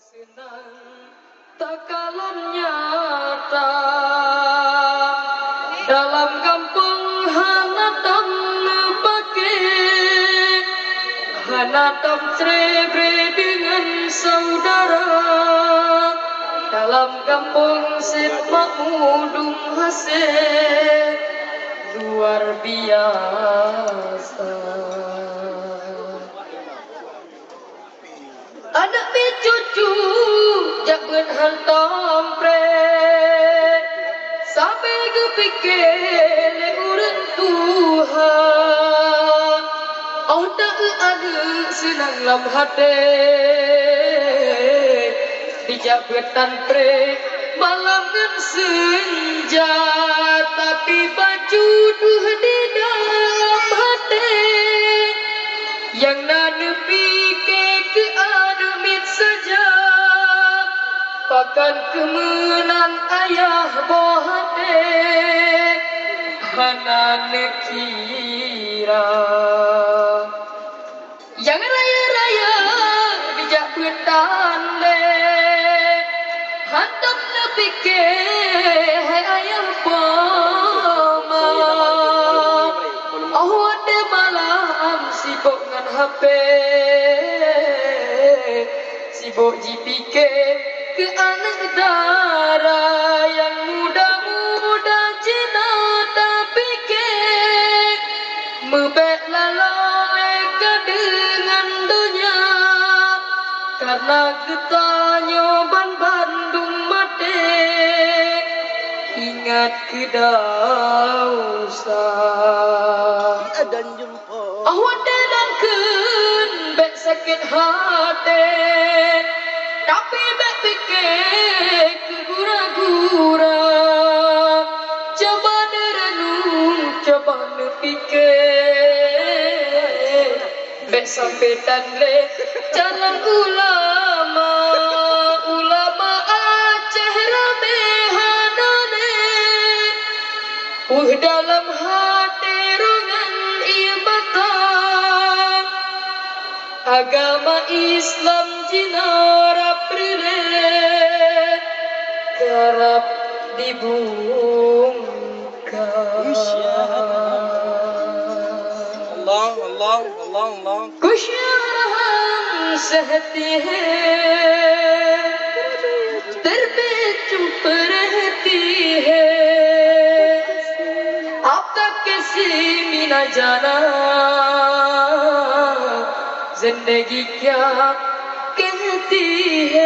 Senang takalan nyata dalam kampung Hanatam pakai Hanatam cebre dengan saudara dalam kampung Makmudum hasil luar biasa. Anak cucu jangan hantam pre sampai kepikir urang Tuhan. Oh tak ada senang lam hati dijak betan pre malam dan senja tapi baju duh di dalam hati yang nanepi ke ademit saja pakan kemenang ayah bohate hanane kira yang raya-raya dijak betan le hantam nepike hai ayah boma oh ade malam sibuk ngan HP sibuk jipike ke anak darah yang muda-muda cina tapi ke mebek lalai ke dengan dunia karena getanyo ban Bandung mati ingat ke dausa dan jumpa awak delangkeun bek sakit hati tapi bek pikir ke gura-gura coba derenung coba nepikir bek sampai tanle jalan ulama Aceh rame hanane dalam hati rongan ia mata agama Islam jinarap rere kerap dibungkam Allah kusyarahan sehati hai terbecu perhati hai ab tak kisi mina jana जिंदगी क्या कहती है